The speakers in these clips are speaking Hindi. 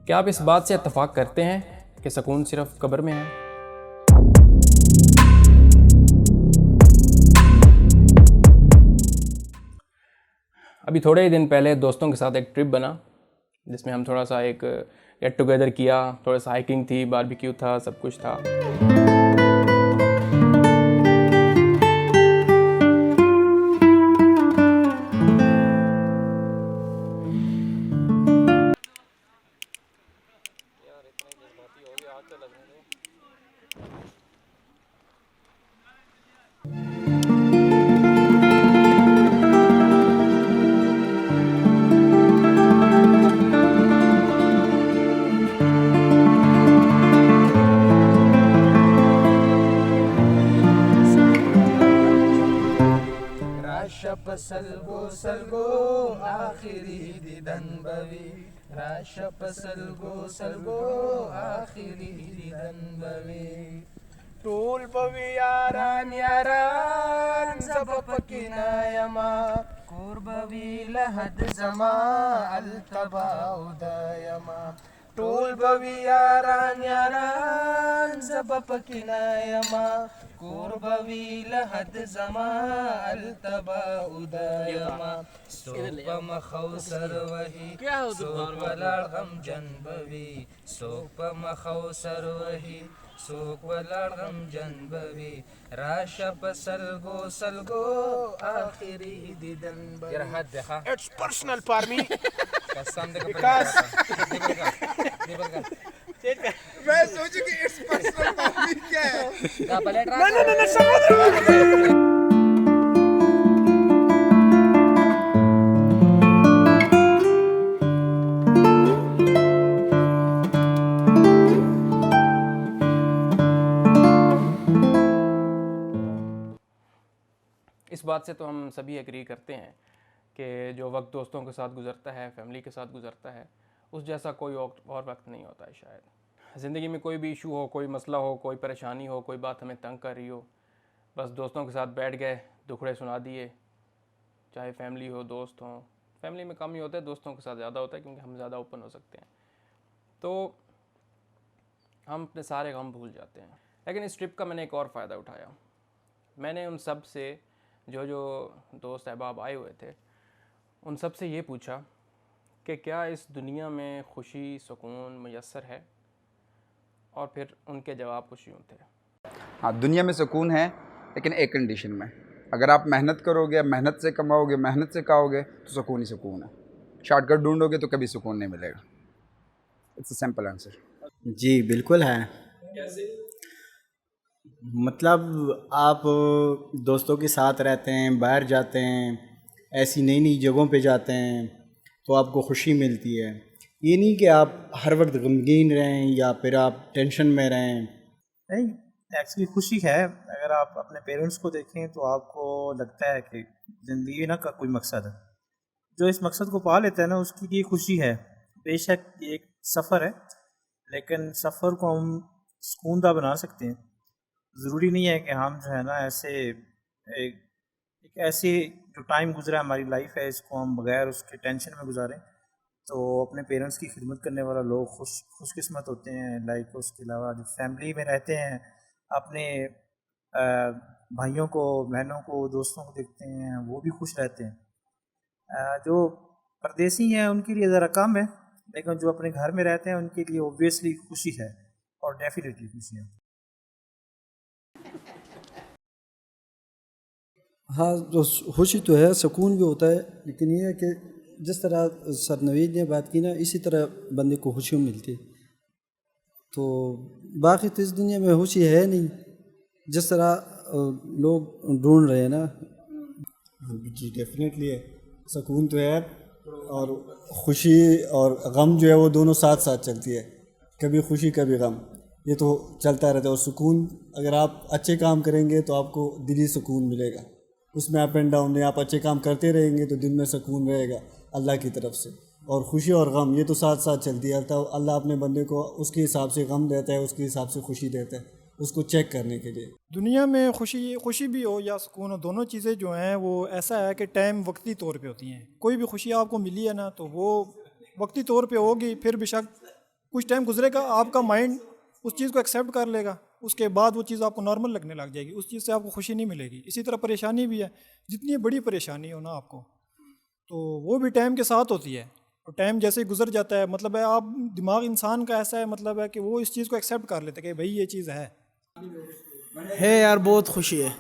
क्या आप इस बात से इत्तेफाक करते हैं कि सुकून सिर्फ कब्र में है? अभी थोड़े ही दिन पहले दोस्तों के साथ एक ट्रिप बना जिसमें हम थोड़ा सा एक गेट टुगेदर किया, थोड़ा सा हाइकिंग थी, बारबेक्यू था, सब कुछ था। सलगो सलगो आखिरी दिदन बवी राशप सलगो सलगो आखिरी दिदन बवी टूल बवी यारान यारान जब पकिनायमा कुर्बवी लहद जमा अल्तबा उदयमा टूल बवी यारान यारान जब पकिनायमा कुर्बवी लहद जमा अल्तबा उदयमा सोपम खौसर वही सोपलाड़ गम जनबवी सोपम खौसर वही सोपलाड़ गम जनबवी राशप सलगो सलगो आखिरी दिदन बवी यार हाथ देखा इट्स पर्सनल फॉर मी कसम दे बिकॉज़ मैं सोचू कि इट्स पर्सनल फॉर मी क्या है ना समुद्र इस बात से तो हम सभी एग्री करते हैं कि जो वक्त दोस्तों के साथ गुजरता है, फैमिली के साथ गुजरता है, उस जैसा कोई और वक्त नहीं होता है शायद। ज़िंदगी में कोई भी इशू हो, कोई मसला हो, कोई परेशानी हो, कोई बात हमें तंग कर रही हो, बस दोस्तों के साथ बैठ गए, दुखड़े सुना दिए। चाहे फैमिली हो, दोस्त हों, फैमिली में कम ही होता है, दोस्तों के साथ ज़्यादा होता है क्योंकि हम ज़्यादा ओपन हो सकते हैं, तो हम अपने सारे गम भूल जाते हैं। लेकिन इस ट्रिप का मैंने एक और फ़ायदा उठाया। मैंने उन सब से जो दोस्त अहबाब आए हुए थे, उन सब से ये पूछा कि क्या इस दुनिया में खुशी, सुकून मुयस्सर है, और फिर उनके जवाब कुछ यूँ थे। हाँ, दुनिया में सुकून है, लेकिन एक कंडीशन में, अगर आप मेहनत करोगे, मेहनत से कमाओगे, मेहनत से खाओगे, तो सुकून ही सुकून है। शॉर्टकट ढूंढोगे तो कभी सुकून नहीं मिलेगा। It's a simple answer. जी बिल्कुल है। मतलब आप दोस्तों के साथ रहते हैं, बाहर जाते हैं, ऐसी नई नई जगहों पे जाते हैं तो आपको खुशी मिलती है। ये नहीं कि आप हर वक्त गमगीन रहें या फिर आप टेंशन में रहें। नहीं, एक्चुअली खुशी है। अगर आप अपने पेरेंट्स को देखें तो आपको लगता है कि ज़िंदगी ना का कोई मकसद है। जो इस मकसद को पा लेता है ना, उसके लिए खुशी है। बेशक ये एक सफ़र है, लेकिन सफ़र को हम सुकूनदा बना सकते हैं। ज़रूरी नहीं है कि हम जो है ना ऐसे एक ऐसे जो टाइम गुजरा हमारी लाइफ है, इसको हम बगैर उसके टेंशन में गुजारें। तो अपने पेरेंट्स की खिदमत करने वाला लोग खुशकिस्मत होते हैं। लाइक उसके अलावा जो फैमिली में रहते हैं, अपने भाइयों को, बहनों को, दोस्तों को देखते हैं, वो भी खुश रहते हैं। जो परदेसी हैं उनके लिए ज़रा कम है, लेकिन जो अपने घर में रहते हैं उनके लिए ओब्वियसली खुशी है, और डेफिनेटली खुशी है। हाँ, तो खुशी तो है, सुकून भी होता है, लेकिन ये है कि जिस तरह सर नवीद ने बात की ना, इसी तरह बंदे को खुशी मिलती है। तो बाकी तो इस दुनिया में खुशी है नहीं जिस तरह लोग ढूंढ रहे हैं ना। जी डेफिनेटली है, सुकून तो है, और खुशी और गम जो है वो दोनों साथ साथ चलती है। कभी खुशी कभी गम, ये तो चलता रहता है। और सुकून, अगर आप अच्छे काम करेंगे तो आपको दिली सुकून मिलेगा। उसमें अप एंड डाउन नहीं, आप अच्छे काम करते रहेंगे तो दिल में सुकून रहेगा अल्लाह की तरफ से। और खुशी और गम ये तो साथ साथ चलती है। अल्लाह अपने बंदे को उसके हिसाब से गम देता है, उसके हिसाब से खुशी देता है, उसको चेक करने के लिए। दुनिया में खुशी भी हो या सुकून हो, दोनों चीज़ें जो हैं वो ऐसा है कि टाइम वक्ती तौर पे होती हैं। कोई भी खुशी आपको मिली है ना, तो वो वक्ती तौर पे होगी, फिर बेशक कुछ टाइम गुजरेगा, आपका माइंड उस चीज़ को एक्सेप्ट कर लेगा, उसके बाद वो चीज़ आपको नॉर्मल लगने लग जाएगी, उस चीज़ से आपको खुशी नहीं मिलेगी। इसी तरह परेशानी भी है, जितनी बड़ी परेशानी हो ना आपको, तो वो भी टाइम के साथ होती है, और टाइम जैसे ही गुजर जाता है, मतलब है आप दिमाग इंसान का ऐसा है, मतलब है कि वो इस चीज़ को एक्सेप्ट कर लेते हैं कि भाई ये चीज़ है यार बहुत खुशी है।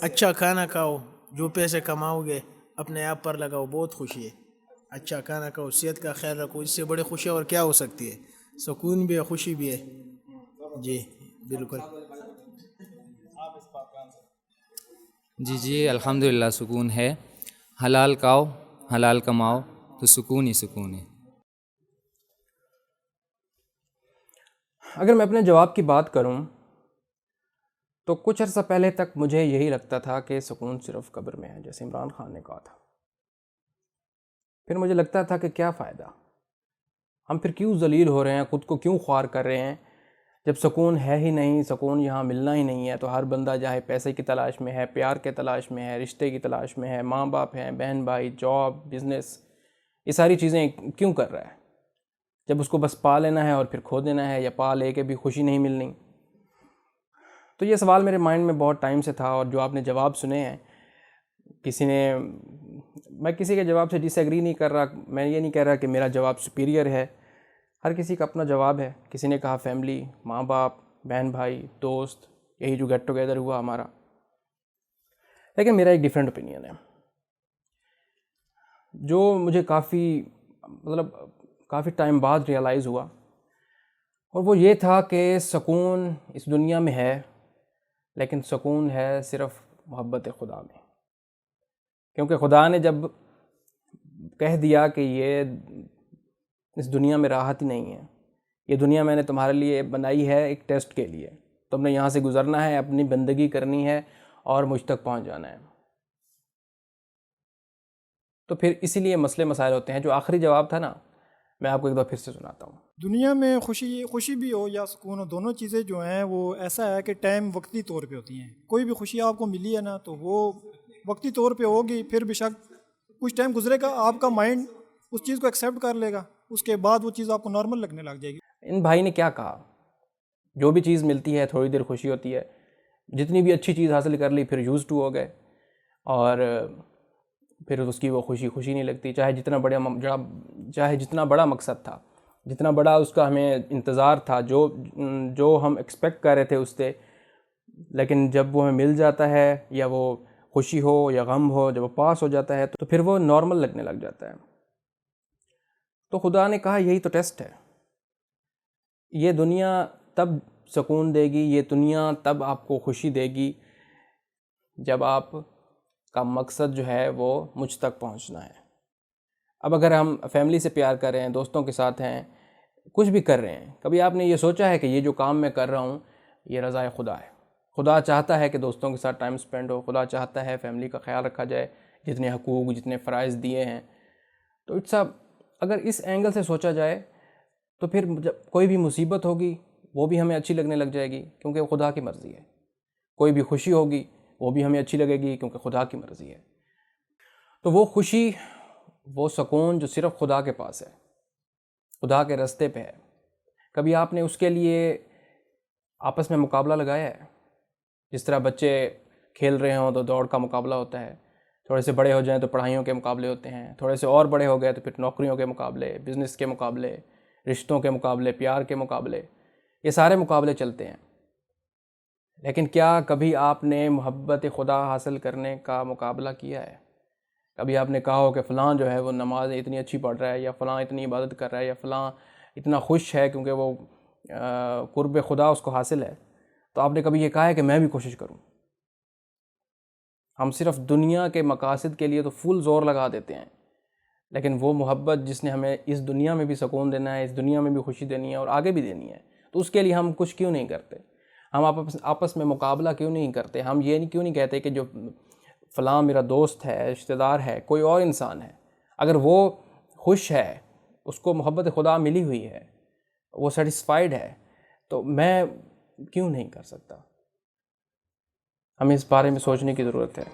अच्छा खाना खाओ, जो पैसे कमाओगे अपने आप पर लगाओ, बहुत खुशी है। अच्छा खाना खाओ, सेहत का ख्याल रखो, इससे बड़ी खुशी और क्या हो सकती है। सुकून भी है, खुशी भी है। जी बिल्कुल। जी अल्हम्दुलिल्लाह सुकून है। हलाल खाओ, हलाल कमाओ, तो सुकून ही सुकून है। अगर मैं अपने जवाब की बात करूं तो कुछ अर्सा पहले तक मुझे यही लगता था कि सुकून सिर्फ कब्र में है, जैसे इमरान खान ने कहा था। फिर मुझे लगता था कि क्या फ़ायदा, हम फिर क्यों ज़लील हो रहे हैं, ख़ुद को क्यों ख्वार कर रहे हैं, जब सुकून है ही नहीं, सुकून यहाँ मिलना ही नहीं है। तो हर बंदा चाहे पैसे की तलाश में है, प्यार के तलाश में है, रिश्ते की तलाश में है, माँ बाप हैं, बहन भाई, जॉब, बिज़नेस, ये सारी चीज़ें क्यों कर रहा है, जब उसको बस पा लेना है और फिर खो देना है, या पा ले के भी खुशी नहीं मिलनी। तो ये सवाल मेरे माइंड में बहुत टाइम से था, और जो आपने जवाब सुने हैं, मैं किसी के जवाब से डिसएग्री नहीं कर रहा, मैं ये नहीं कह रहा कि मेरा जवाब सुपीरियर है, हर किसी का अपना जवाब है। किसी ने कहा फैमिली, माँ बाप, बहन भाई, दोस्त, यही जो गेट टुगेदर हुआ हमारा, लेकिन मेरा एक डिफरेंट ओपिनियन है जो मुझे काफ़ी टाइम बाद रियलाइज़ हुआ, और वो ये था कि सुकून इस दुनिया में है, लेकिन सुकून है सिर्फ़ मोहब्बत खुदा में। क्योंकि खुदा ने जब कह दिया कि ये इस दुनिया में राहत ही नहीं है, ये दुनिया मैंने तुम्हारे लिए बनाई है एक टेस्ट के लिए, तुमने यहाँ से गुज़रना है, अपनी बंदगी करनी है और मुझ तक पहुँच जाना है। तो फिर इसीलिए मसले मसाइल होते हैं। जो आखिरी जवाब था ना, मैं आपको एक बार फिर से सुनाता हूँ। दुनिया में खुशी भी हो या सुकून हो, दोनों चीज़ें जो हैं वो ऐसा है कि टाइम वक्ती तौर पे होती हैं। कोई भी खुशी आपको मिली है ना, तो वो वक्ती तौर पे होगी, फिर बेशक कुछ टाइम गुजरेगा, आपका माइंड उस चीज़ को एक्सेप्ट कर लेगा, उसके बाद वो चीज़ आपको नॉर्मल लगने लग जाएगी। इन भाई ने क्या कहा, जो भी चीज़ मिलती है थोड़ी देर खुशी होती है, जितनी भी अच्छी चीज़ हासिल कर ली फिर यूज़ टू हो गए, और फिर उसकी वो खुशी नहीं लगती। चाहे जितना बड़ा मकसद था, जितना बड़ा उसका हमें इंतज़ार था, जो हम एक्सपेक्ट कर रहे थे उससे, लेकिन जब वो हमें मिल जाता है, या वो खुशी हो या गम हो, जब वो पास हो जाता है, तो फिर वो नॉर्मल लगने लग जाता है। तो खुदा ने कहा यही तो टेस्ट है, ये दुनिया तब सुकून देगी, ये दुनिया तब आपको खुशी देगी जब आप का मकसद जो है वो मुझ तक पहुंचना है। अब अगर हम फैमिली से प्यार कर रहे हैं, दोस्तों के साथ हैं, कुछ भी कर रहे हैं, कभी आपने ये सोचा है कि ये जो काम मैं कर रहा हूँ ये रज़ाए खुदा है? खुदा चाहता है कि दोस्तों के साथ टाइम स्पेंड हो, खुदा चाहता है फैमिली का ख्याल रखा जाए, जितने हकूक़, जितने फ़राइज़ दिए हैं। तो इट्स अगर इस एंगल से सोचा जाए तो फिर जब कोई भी मुसीबत होगी वो भी हमें अच्छी लगने लग जाएगी, क्योंकि खुदा की मर्ज़ी है। कोई भी खुशी होगी वो भी हमें अच्छी लगेगी, क्योंकि खुदा की मर्ज़ी है। तो वो खुशी, वो सुकून जो सिर्फ़ खुदा के पास है, खुदा के रास्ते पे है, कभी आपने उसके लिए आपस में मुकाबला लगाया है? जिस तरह बच्चे खेल रहे हों तो दौड़ का मुकाबला होता है, थोड़े से बड़े हो जाएं तो पढ़ाइयों के मुकाबले होते हैं, थोड़े से और बड़े हो गए तो फिर नौकरियों के मुकाबले, बिज़नेस के मुकाबले, रिश्तों के मुकाबले, प्यार के मुकाबले, ये सारे मुकाबले चलते हैं। लेकिन क्या कभी आपने मोहब्बत खुदा हासिल करने का मुकाबला किया है? कभी आपने कहा हो कि फ़लाँ जो है वो नमाज़ इतनी अच्छी पढ़ रहा है, या फ़लाँ इतनी इबादत कर रहा है, या फ़लाँ इतना खुश है क्योंकि वो कुर्ब खुदा उसको हासिल है, तो आपने कभी ये कहा है कि मैं भी कोशिश करूं? हम सिर्फ़ दुनिया के मकासद के लिए तो फुल ज़ोर लगा देते हैं, लेकिन वो मोहब्बत जिसने हमें इस दुनिया में भी सुकून देना है, इस दुनिया में भी खुशी देनी है और आगे भी देनी है, तो उसके लिए हम कुछ क्यों नहीं करते? हम आपस में मुकाबला क्यों नहीं करते? हम ये क्यों नहीं कहते कि जो फ़लाँ मेरा दोस्त है, रिश्तेदार है, कोई और इंसान है, अगर वो खुश है, उसको मोहब्बत खुदा मिली हुई है, वो सेटिस्फाइड है, तो मैं क्यों नहीं कर सकता? हमें इस बारे में सोचने की ज़रूरत है।